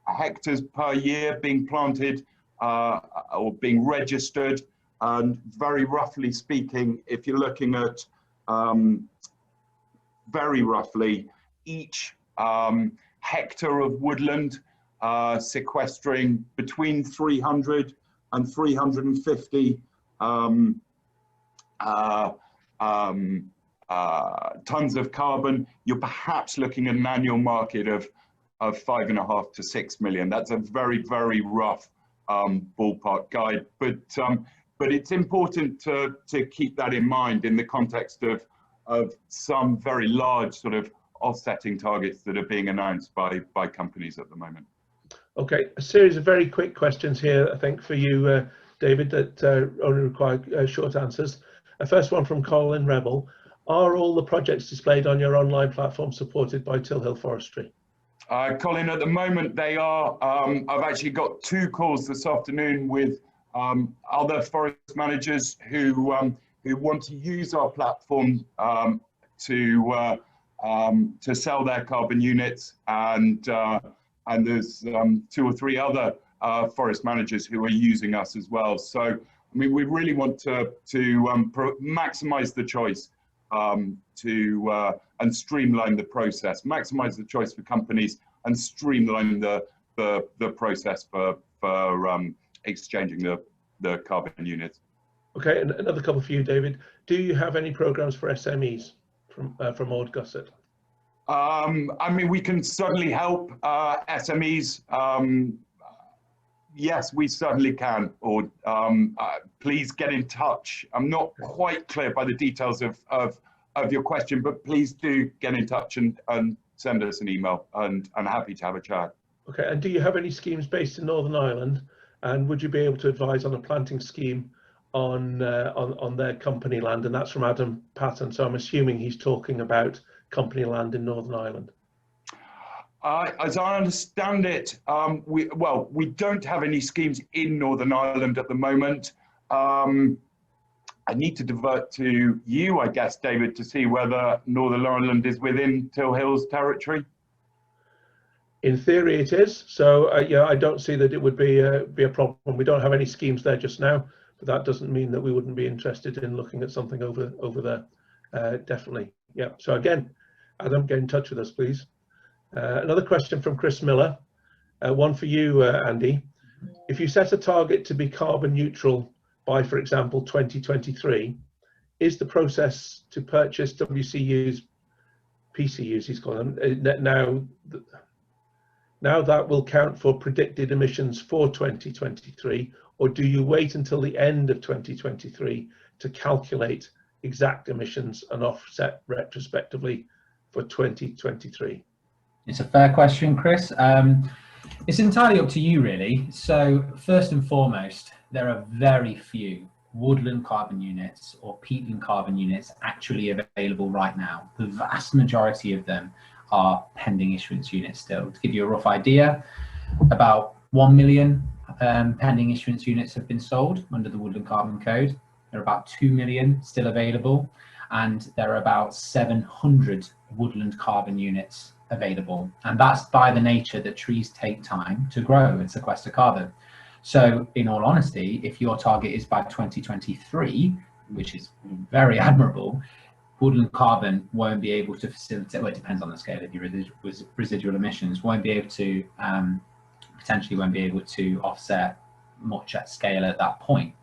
hectares per year being planted or being registered. And very roughly speaking, if you're looking at very roughly each hectare of woodland sequestering between 300 and 350 tons of carbon, you're perhaps looking at an annual market of 5.5 to 6 million. That's a very, very rough ballpark guide, but it's important to keep that in mind in the context of some very large sort of offsetting targets that are being announced by companies at the moment. Okay, a series of very quick questions here, I think, for you, David, that only require short answers. First one from Colin Rebel. Are all the projects displayed on your online platform supported by Tilhill Forestry? Colin, at the moment they are. I've actually got 2 calls this afternoon with other forest managers who want to use our platform to sell their carbon units, and there's 2 or 3 other forest managers who are using us as well. So, I mean, we really want to maximise the choice and streamline the process, maximise the choice for companies, and streamline the process for exchanging the carbon units. Okay, and another couple for you, David. Do you have any programs for SMEs from Ord Gusset? I mean, we can certainly help SMEs. Yes, we certainly can. Or please get in touch. I'm not quite clear by the details of your question, but please do get in touch and send us an email, and I'm happy to have a chat. Okay, and do you have any schemes based in Northern Ireland? And would you be able to advise on a planting scheme on their company land? And that's from Adam Patton. So I'm assuming he's talking about company land in Northern Ireland. As I understand it, we don't have any schemes in Northern Ireland at the moment. I need to divert to you, I guess, David, to see whether Northern Ireland is within Tilhill's territory. In theory, it is. So yeah, I don't see that it would be a problem. We don't have any schemes there just now, but that doesn't mean that we wouldn't be interested in looking at something over there. Definitely. Yeah. So again, Adam, get in touch with us, please. Another question from Chris Miller. One for you, Andy. If you set a target to be carbon neutral by, for example, 2023, is the process to purchase WCUs, PCUs, he's calling them, now that will count for predicted emissions for 2023, or do you wait until the end of 2023 to calculate exact emissions and offset retrospectively for 2023? It's a fair question, Chris. It's entirely up to you, really. So first and foremost, there are very few woodland carbon units or peatland carbon units actually available right now. The vast majority of them are pending issuance units still. To give you a rough idea, about 1 million pending issuance units have been sold under the Woodland Carbon Code. There are about 2 million still available, and there are about 700 woodland carbon units available. And that's by the nature that trees take time to grow and sequester carbon. So in all honesty, if your target is by 2023, which is very admirable, woodland carbon won't be able to facilitate, well, it depends on the scale of your residual emissions, won't be able to, potentially won't be able to offset much at scale at that point.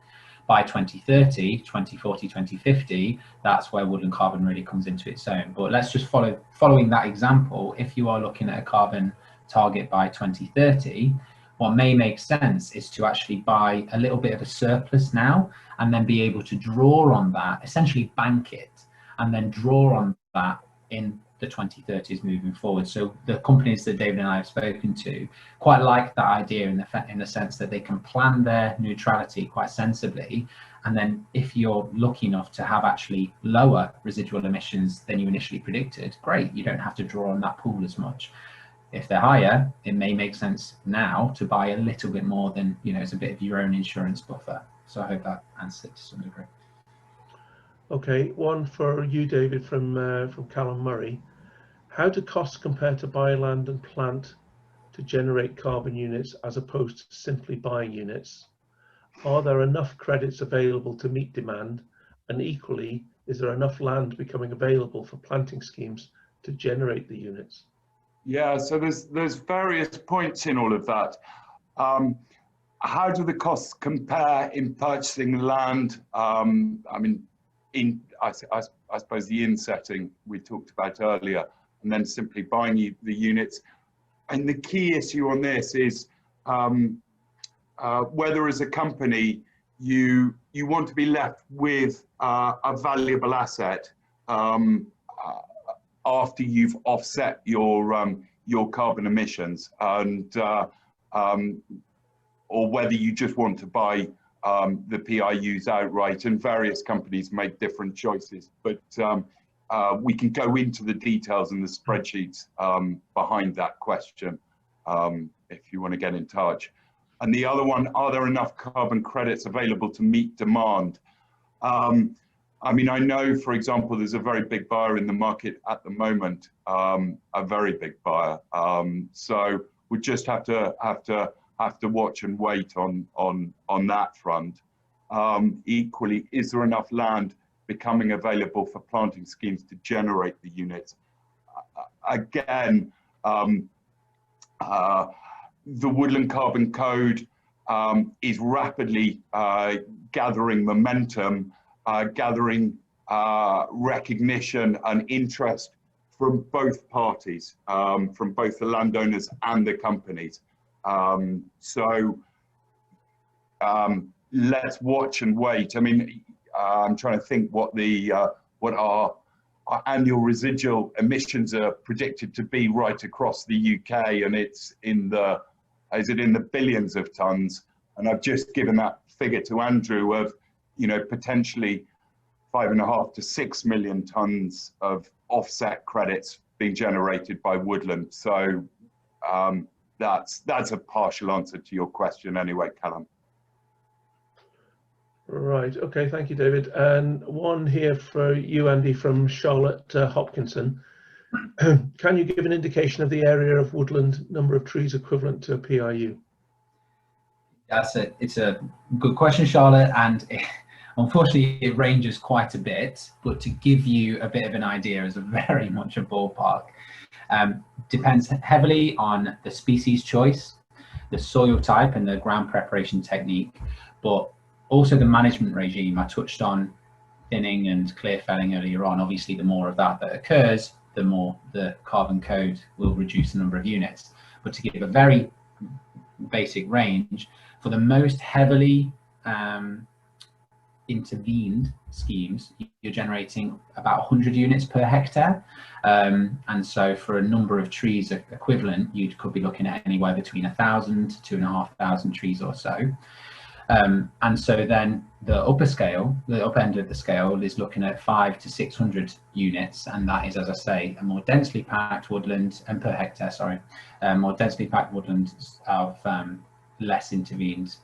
By 2030, 2040, 2050, that's where woodland carbon really comes into its own. But let's just following that example, if you are looking at a carbon target by 2030, what may make sense is to actually buy a little bit of a surplus now and then be able to draw on that, essentially bank it, and then draw on that in the 2030s moving forward. So the companies that David and I have spoken to quite like that idea in the sense that they can plan their neutrality quite sensibly. And then if you're lucky enough to have actually lower residual emissions than you initially predicted, great, you don't have to draw on that pool as much. If they're higher, it may make sense now to buy a little bit more than, you know, it's a bit of your own insurance buffer. So I hope that answers it to some degree. Okay, one for you, David, from Callum Murray. How do costs compare to buy land and plant to generate carbon units as opposed to simply buying units? Are there enough credits available to meet demand? And equally, is there enough land becoming available for planting schemes to generate the units? Yeah, so there's various points in all of that. How do the costs compare in purchasing land? I mean, I suppose the insetting we talked about earlier, and then simply buying the units. And the key issue on this is whether as a company you want to be left with a valuable asset after you've offset your carbon emissions, and or whether you just want to buy the PIUs outright. And various companies make different choices, but we can go into the details and the spreadsheets behind that question if you want to get in touch. And the other one, are there enough carbon credits available to meet demand? I mean, I know, for example, there's a very big buyer in the market at the moment, a very big buyer. So we just have to watch and wait on that front. Equally, is there enough land becoming available for planting schemes to generate the units? Again, the Woodland Carbon Code is rapidly gathering momentum, gathering recognition and interest from both parties, from both the landowners and the companies. So let's watch and wait. I mean, I'm trying to think what our annual residual emissions are predicted to be right across the UK, and it's in the billions of tons. And I've just given that figure to Andrew of, you know, potentially 5.5 to 6 million tons of offset credits being generated by woodland. So that's a partial answer to your question anyway, Callum. Right, okay, thank you, David. And one here for you, Andy, from Charlotte Hopkinson. Can you give an indication of the area of woodland number of trees equivalent to a PRU? It's a good question, Charlotte, and unfortunately it ranges quite a bit, but to give you a bit of an idea is very much a ballpark. Depends heavily on the species choice, the soil type and the ground preparation technique, but also the management regime. I touched on thinning and clear felling earlier on. Obviously, the more of that occurs, the more the carbon code will reduce the number of units. But to give a very basic range, for the most heavily intervened schemes, you're generating about 100 units per hectare. And so for a number of trees equivalent, you could be looking at anywhere between 1,000 to 2,500 trees or so. And so then the upper end of the scale is looking at 500 to 600 units, and that is, as I say, a more densely packed woodland, and per hectare, sorry, more densely packed woodland of less intervened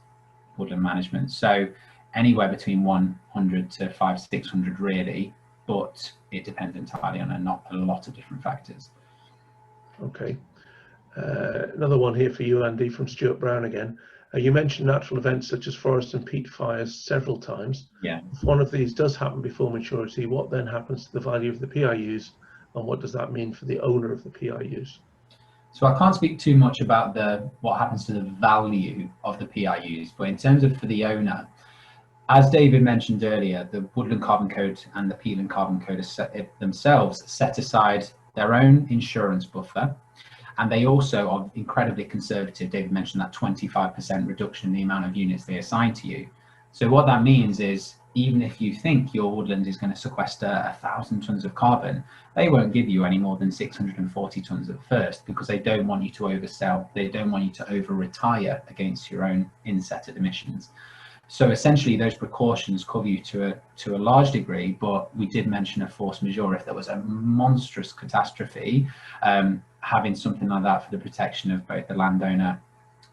woodland management. So anywhere between 100 to 500, 600 really, but it depends entirely on a lot of different factors. Okay. Another one here for you, Andy, from Stuart Brown again. You mentioned natural events such as forest and peat fires several times. Yeah. If one of these does happen before maturity, what then happens to the value of the PRUs, and what does that mean for the owner of the PRUs? So I can't speak too much about what happens to the value of the PRUs, but in terms of for the owner, as David mentioned earlier, the Woodland Carbon Code and the Peatland Carbon Code themselves set aside their own insurance buffer. And they also are incredibly conservative. David mentioned that 25% reduction in the amount of units they assign to you. So what that means is, even if you think your woodland is going to sequester 1,000 tons of carbon, they won't give you any more than 640 tons at first, because they don't want you to oversell. They don't want you to over-retire against your own insetted emissions. So essentially those precautions cover you to a large degree, but we did mention a force majeure if there was a monstrous catastrophe. Having something like that for the protection of both the landowner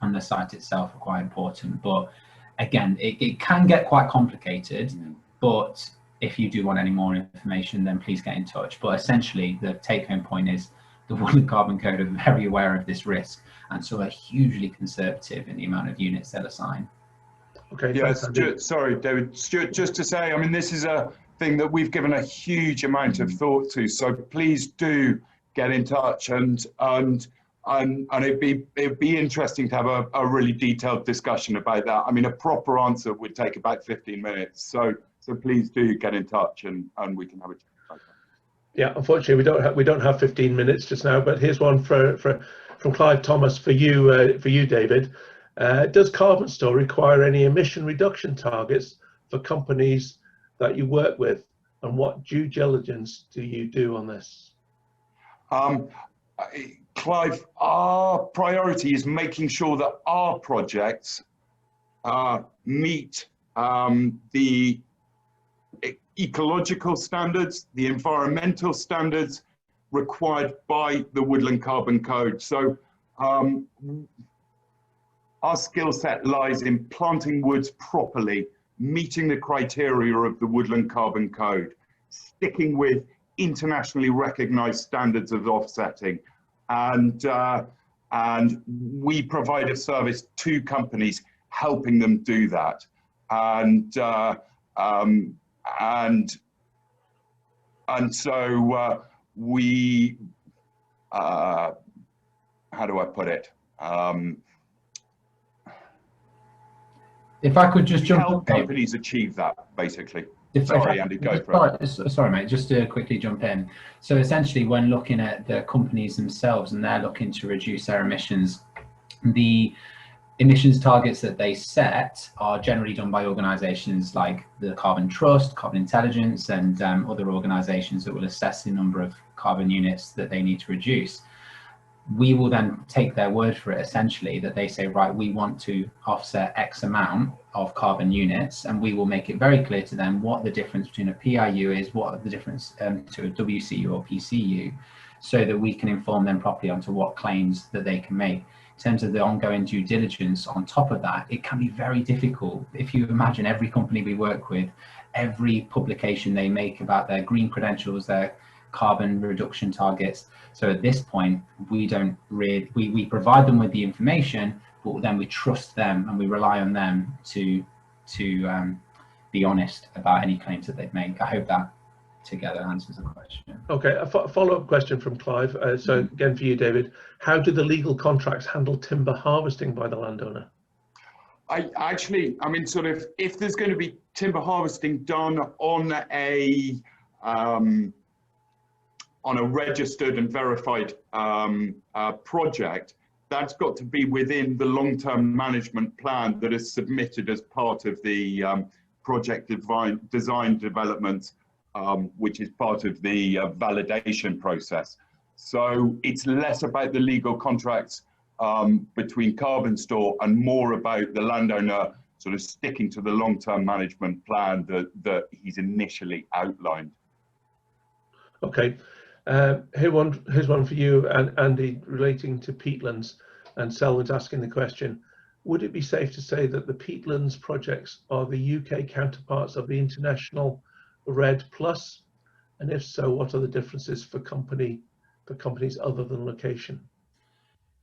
and the site itself are quite important. But again, it can get quite complicated, but if you do want any more information, then please get in touch. But essentially the take home point is the Woodland Carbon Code are very aware of this risk, and so are hugely conservative in the amount of units they'll assign. Okay. Yeah, Stuart, sorry, David. Stuart, just to say, I mean, this is a thing that we've given a huge amount of thought to. So please do get in touch, and it'd be interesting to have a really detailed discussion about that. I mean, a proper answer would take about 15 minutes. So please do get in touch, and we can have a chat about that. Yeah, unfortunately we don't have 15 minutes just now, but here's one from Clive Thomas for you, David. Does CarbonStore require any emission reduction targets for companies that you work with, and what due diligence do you do on this? Clive, our priority is making sure that our projects meet the ecological standards, the environmental standards required by the Woodland Carbon Code. So our skill set lies in planting woods properly, meeting the criteria of the Woodland Carbon Code, sticking with internationally recognized standards of offsetting, and we provide a service to companies helping them do that. And so we how do I put it? If I could just jump help companies achieve that, basically. Sorry, Andy, go for it. Sorry, mate, just to quickly jump in. So essentially, when looking at the companies themselves and they're looking to reduce their emissions, the emissions targets that they set are generally done by organisations like the Carbon Trust, Carbon Intelligence, and other organisations that will assess the number of carbon units that they need to reduce. We will then take their word for it, essentially, that they say, right, we want to offset X amount of carbon units, and we will make it very clear to them what the difference between a PRU is, what the difference to a WCU or PCU, so that we can inform them properly onto what claims that they can make. In terms of the ongoing due diligence on top of that, it can be very difficult. If you imagine every company we work with, every publication they make about their green credentials, their carbon reduction targets. So at this point, we don't really, we provide them with the information, but then we trust them and we rely on them to be honest about any claims that they've made. I hope that together answers the question. Okay, a follow-up question from Clive. So again for you, David, how do the legal contracts handle timber harvesting by the landowner? I mean, sort of, if there's going to be timber harvesting done on a registered and verified project, that's got to be within the long-term management plan that is submitted as part of the project design development, which is part of the validation process. So it's less about the legal contracts between CarbonStore and more about the landowner sort of sticking to the long-term management plan that he's initially outlined. Okay, here's one for you, and Andy, relating to peatlands, and Selwyn's asking the question: would it be safe to say that the peatlands projects are the UK counterparts of the international REDD+? And if so, what are the differences for companies other than location?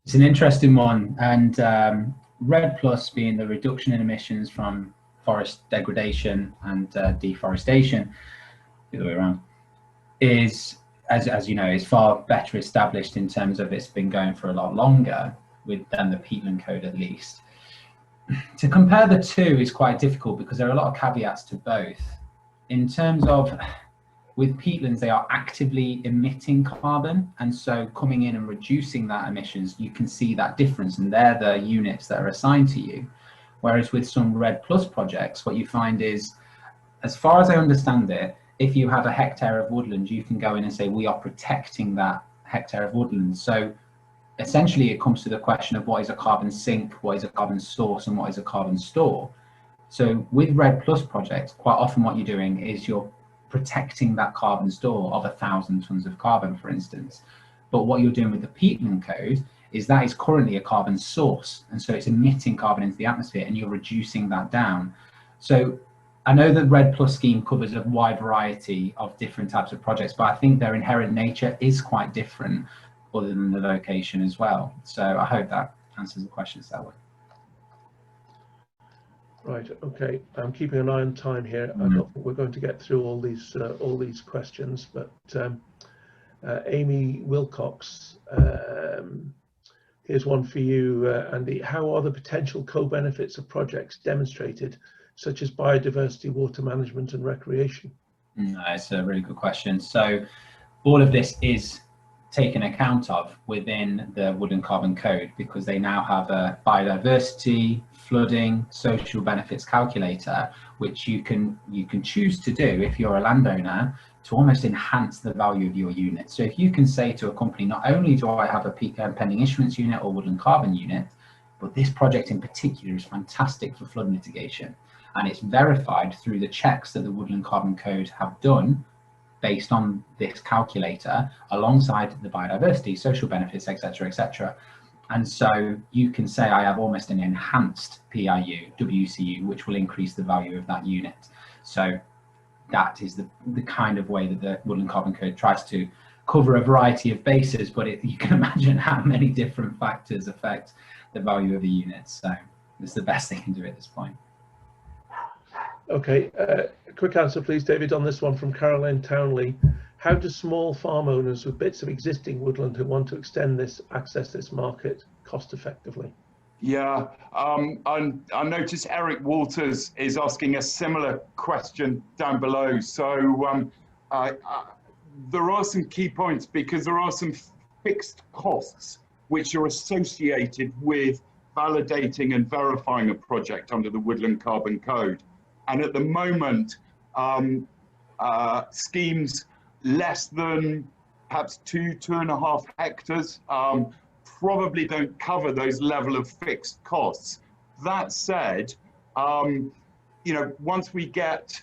It's an interesting one, and REDD+ being the reduction in emissions from forest degradation and deforestation, the other way around, is, as you know, is far better established in terms of it's been going for a lot longer than the Peatland Code, at least. To compare the two is quite difficult because there are a lot of caveats to both. In terms of, with peatlands, they are actively emitting carbon, and so coming in and reducing that emissions, you can see that difference, and they're the units that are assigned to you. Whereas with some REDD+ projects, what you find is, as far as I understand it, if you have a hectare of woodland, you can go in and say, we are protecting that hectare of woodland. So essentially it comes to the question of what is a carbon sink, what is a carbon source, and what is a carbon store. So with REDD+ projects, quite often what you're doing is you're protecting that carbon store of 1,000 tons of carbon, for instance. But what you're doing with the Peatland Code is that is currently a carbon source, and so it's emitting carbon into the atmosphere, and you're reducing that down. So I know the REDD+ scheme covers a wide variety of different types of projects, but I think their inherent nature is quite different other than the location as well. So I hope that answers the question that way. Right, okay, I'm keeping an eye on time here. I don't think we're going to get through all these questions, but Amy Wilcox, here's one for you, Andy. How are the potential co-benefits of projects demonstrated, such as biodiversity, water management and recreation? It's a really good question. So all of this is taken account of within the Woodland Carbon Code, because they now have a biodiversity, flooding, social benefits calculator, which you can choose to do if you're a landowner to almost enhance the value of your unit. So if you can say to a company, not only do I have a pending issuance unit or woodland carbon unit, but this project in particular is fantastic for flood mitigation, and it's verified through the checks that the Woodland Carbon Code have done based on this calculator, alongside the biodiversity, social benefits, etc., etc. And so you can say I have almost an enhanced PIU, WCU, which will increase the value of that unit. So that is the kind of way that the Woodland Carbon Code tries to cover a variety of bases, but you can imagine how many different factors affect the value of a unit. So it's the best they can do at this point. Okay, quick answer please, David, on this one from Caroline Townley. How do small farm owners with bits of existing woodland who want to extend this access this market cost effectively? Yeah, I noticed Eric Walters is asking a similar question down below. So there are some key points, because there are some fixed costs which are associated with validating and verifying a project under the Woodland Carbon Code. And at the moment, schemes less than perhaps 2.5 hectares probably don't cover those level of fixed costs. That said, you know, once we get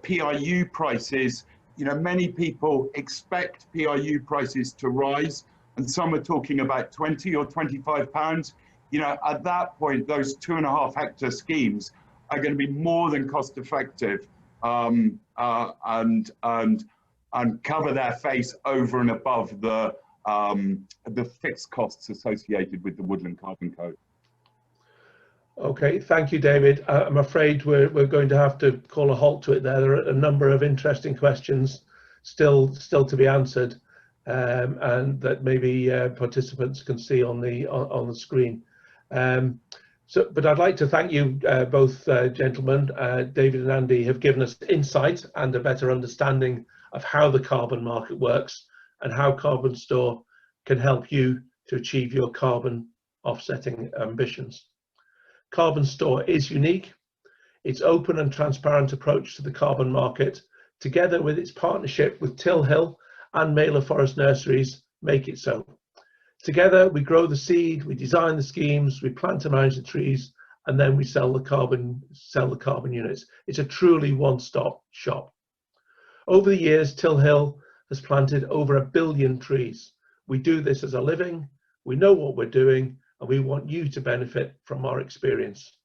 PIU prices, you know, many people expect PIU prices to rise, and some are talking about 20 or 25 pounds. You know, at that point, those 2.5 hectare schemes are going to be more than cost effective, and and cover their face over and above the fixed costs associated with the Woodland Carbon Code. Okay, thank you, David. I'm afraid we're going to have to call a halt to it there. There are a number of interesting questions still to be answered, and that maybe participants can see on the screen. But I'd like to thank you both gentlemen. David and Andy have given us insight and a better understanding of how the carbon market works and how CarbonStore can help you to achieve your carbon offsetting ambitions. CarbonStore is unique. Its open and transparent approach to the carbon market, together with its partnership with Tilhill and Mailer Forest Nurseries, make it so. Together, we grow the seed, we design the schemes, we plant and manage the trees, and then we sell the carbon units. It's a truly one-stop shop. Over the years, Tilhill has planted over 1 billion trees. We do this as a living, we know what we're doing, and we want you to benefit from our experience.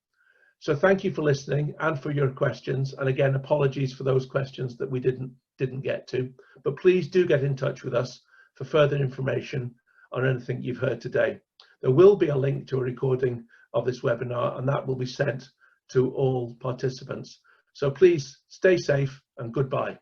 So thank you for listening and for your questions. And again, apologies for those questions that we didn't get to, but please do get in touch with us for further information on anything you've heard today. There will be a link to a recording of this webinar, and that will be sent to all participants. So please stay safe and goodbye.